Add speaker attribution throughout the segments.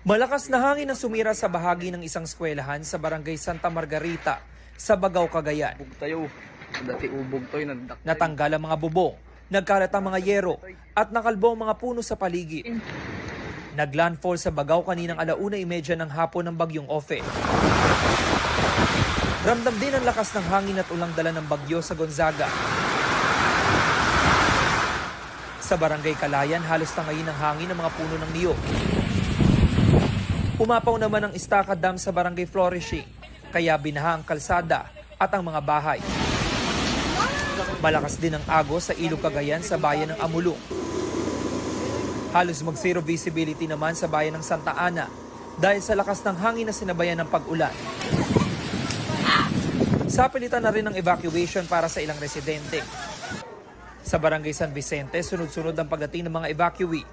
Speaker 1: Malakas na hangin ang sumira sa bahagi ng isang eskwelahan sa barangay Santa Margarita sa Bagao, Cagayan. Natanggal ang mga bubong, nagkalat ang mga yero at nakalbo ang mga puno sa paligid. Naglandfall sa Bagao kaninang 1:30 ng hapon ng bagyong Ofe. Ramdam din ang lakas ng hangin at ulang dala ng bagyo sa Gonzaga. Sa barangay Kalayan, halos tangayin ang hangin ng mga puno ng niyog. Umapaw naman ang Estaca Dam sa barangay Flourishing, kaya binaha ang kalsada at ang mga bahay. Malakas din ang agos sa Ilog Cagayan sa bayan ng Amulong. Halos mag-zero visibility naman sa bayan ng Santa Ana dahil sa lakas ng hangin na sinabayan ng pag-ulan. Sapilitan na rin ang evacuation para sa ilang residente. Sa barangay San Vicente, sunod-sunod ang pagdating ng mga evacuee.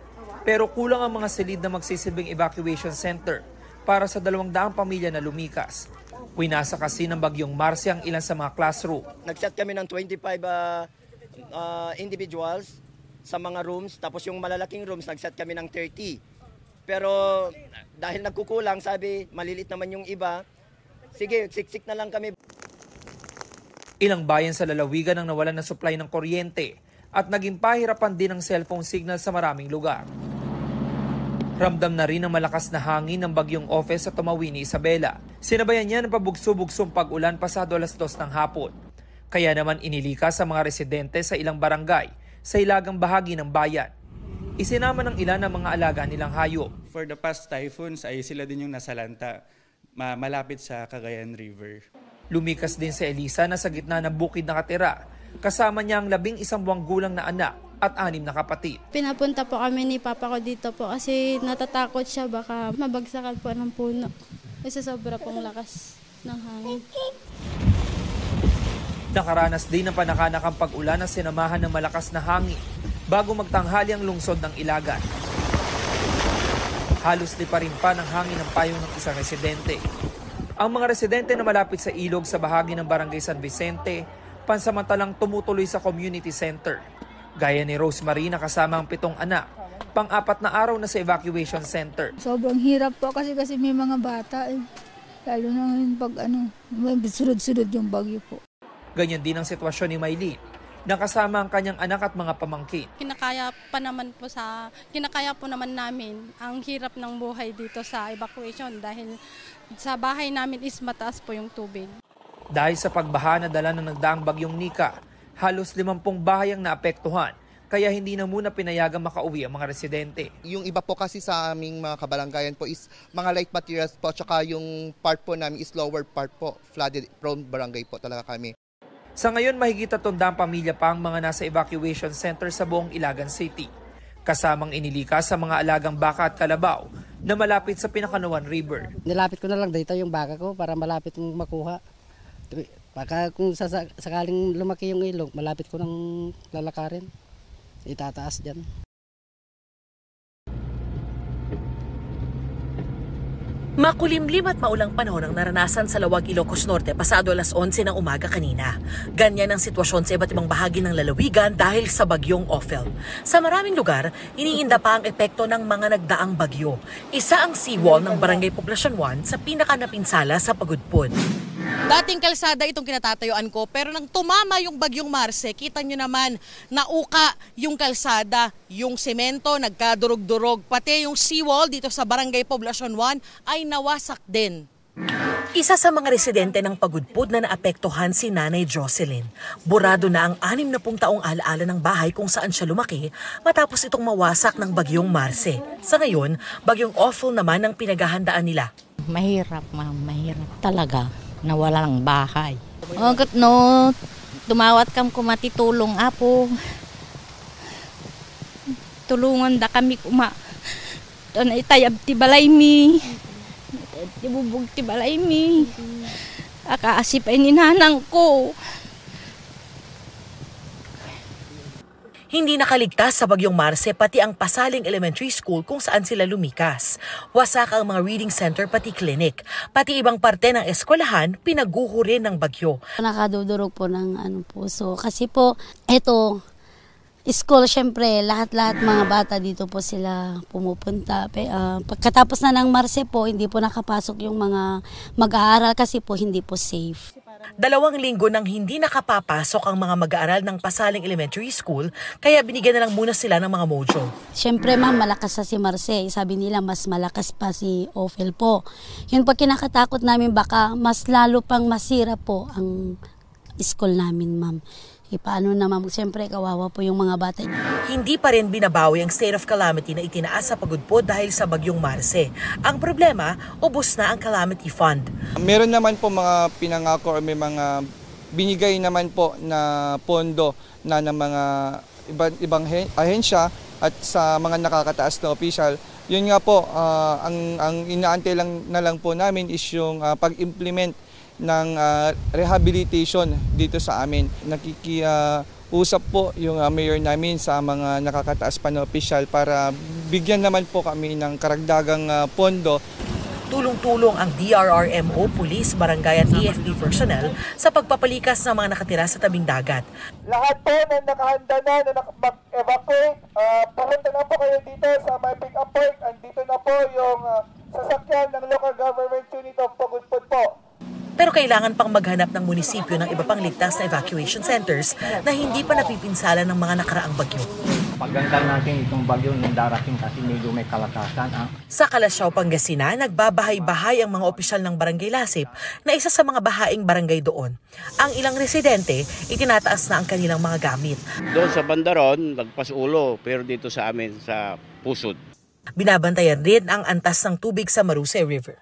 Speaker 1: Pero kulang ang mga silid na magsisilbing evacuation center para sa 200 pamilya na lumikas. Winasa kasi ng bagyong Marce ang ilan sa mga classroom.
Speaker 2: Nag-set kami ng 25 individuals sa mga rooms, tapos yung malalaking rooms nag-set kami ng 30. Pero dahil nagkukulang, sabi malilit naman yung iba, sige, siksik na lang kami.
Speaker 1: Ilang bayan sa lalawigan ang nawalan ng supply ng kuryente at naging pahirapan din ang cellphone signal sa maraming lugar. Ramdam na rin ang malakas na hangin ng bagyong Ofe sa Tumawini, Isabela. Sinabayan niya ng pabugso-bugsong pag-ulan pasado 2:00 ng hapon. Kaya naman inilikas sa mga residente sa ilang barangay sa ilagang bahagi ng bayan. Isinama ng ilan ang mga alaga nilang hayop.
Speaker 3: For the past typhoons ay sila din yung nasalanta malapit sa Cagayan River.
Speaker 1: Lumikas din si Elisa na sa gitna ng bukid nakatira. Kasama niya ang 11 buwang gulang na anak at 6 na kapatid.
Speaker 4: Pinapunta po kami ni Papa ko dito po kasi natatakot siya baka mabagsakan po ng puno. Kasi sobra pong lakas ng hangin.
Speaker 1: Nakaranas din ng panakanakang pag-ulan na sinamahan ng malakas na hangin bago magtanghali ang lungsod ng Ilagan. Halos liparin pa ng hangin ang payong ng isang residente. Ang mga residente na malapit sa ilog sa bahagi ng barangay San Vicente, pansamantalang tumutuloy sa community center. Gaya ni Rosemary na kasama ang 7 anak, pang-4 na araw na sa evacuation center.
Speaker 5: Sobrang hirap po kasi may mga bata eh. Lalo na pag may sunod-sunod yung bagyo po.
Speaker 1: Ganyan din ang sitwasyon ni Maylene, na kasama ang kanyang anak at mga pamangkin.
Speaker 6: Kinakaya po naman namin ang hirap ng buhay dito sa evacuation dahil sa bahay namin is mataas po yung tubig.
Speaker 1: Dahil sa pagbaha na dala ng nagdaang bagyong Nika, halos 50 bahay ang naapektuhan, kaya hindi na muna pinayagang makauwi ang mga residente.
Speaker 7: Yung iba po kasi sa aming mga kabaranggayan po is mga light materials po, tsaka yung part po namin is lower part po, flooded prone barangay po talaga kami.
Speaker 1: Sa ngayon, mahigit 300 pamilya pa ang mga nasa evacuation center sa buong Ilagan City. Kasamang inilikas sa mga alagang baka at kalabaw na malapit sa Pinakanuan River.
Speaker 8: Nilapit ko na lang dito yung baka ko para malapit kong makuha. Baka kung sakaling lumaki yung ilog, malapit ko nang lalakarin. Itataas dyan.
Speaker 9: Makulimlim at maulang panahon ang naranasan sa Lawag, Ilocos Norte pasado 11:00 ng umaga kanina. Ganyan ang sitwasyon sa iba't ibang bahagi ng lalawigan dahil sa bagyong Ophel. Sa maraming lugar, iniinda pa ang epekto ng mga nagdaang bagyo. Isa ang seawall ng Barangay Poblacion 1 sa pinakanapinsala sa Pagudpud.
Speaker 10: Dating kalsada itong kinatatayuan ko, pero nang tumama yung bagyong Marce, kita nyo naman, nauka yung kalsada, yung semento, nagkadurog-durog, pati yung seawall dito sa Barangay Poblacion 1 ay nawasak din.
Speaker 9: Isa sa mga residente ng Pagudpud na naapektuhan si Nanay Jocelyn. Burado na ang 60 taong alaala ng bahay kung saan siya lumaki matapos itong mawasak ng bagyong Marce. Sa ngayon, bagyong Ophel naman ang pinaghahandaan nila.
Speaker 11: Mahirap, ma'am, mahirap talaga. Nawala ng bahay. Hanggat no, tumawat kam kumatitulong apo. Tulungan da kami kuma. Doon itayab ti balay mi. Tibubog ti balay mi. Akaasip ay ninanang ko.
Speaker 9: Hindi nakaligtas sa bagyong Marce pati ang Pasaling Elementary School kung saan sila lumikas. Wasak ang mga reading center pati clinic. Pati ibang parte ng eskwelahan pinaguho rin ng bagyo.
Speaker 4: Nakadudurog po ng puso. Kasi po, eto,
Speaker 12: School, syempre, lahat-lahat mga bata dito po sila pumupunta. Pagkatapos na ng Marse po, hindi po nakapasok yung mga mag-aaral kasi po hindi po safe.
Speaker 9: 2 linggo nang hindi nakapapasok ang mga mag-aaral ng Pasaling Elementary School, kaya binigyan na lang muna sila ng mga mojo.
Speaker 12: Syempre ma'am, malakas sa si Marse. Sabi nila mas malakas pa si Ophel po. Yun pa kinakatakot namin, baka mas lalo pang masira po ang school namin ma'am. Paano na ma'am, siyempre kawawa po yung mga bata.
Speaker 9: Hindi pa rin binabawi ang state of calamity na itinaas sa Pagudpod dahil sa bagyong Marse. Ang problema, ubos na ang calamity fund.
Speaker 13: Meron naman po mga pinangako o may mga binigay naman po na pondo na ng mga ibang ahensya at sa mga nakakataas na opisyal. Yun nga po, ang inaantay lang po namin is yung pag-implement ng rehabilitation dito sa amin. Nakikiusap po yung mayor namin sa mga nakakataas pa na opisyal para bigyan naman po kami ng karagdagang pondo.
Speaker 9: Tulong-tulong ang DRRMO, Police, Barangay at AFP personnel sa pagpapalikas ng mga nakatira sa tabing dagat.
Speaker 14: Lahat po na nakahanda na mag-evacuate, pumunta na po kayo dito sa my pick-up point. Andito na po yung sasakyan ng local government unit of Pagudpod po.
Speaker 9: Pero kailangan pang maghanap ng munisipyo ng iba pang ligtas na evacuation centers na hindi pa napipinsala ng mga nakaraang bagyo.
Speaker 15: Paganda natin itong bagyo ng darating kasi medyo may kalakasan.
Speaker 9: Sa Calasiao, Pangasinan, nagbabahay-bahay ang mga opisyal ng Barangay Lasip na isa sa mga bahaing barangay doon. Ang ilang residente, itinataas na ang kanilang mga gamit.
Speaker 16: Doon sa Bandaron, lagpas ulo, pero dito sa amin sa Pusod.
Speaker 9: Binabantayan rin ang antas ng tubig sa Maruse River.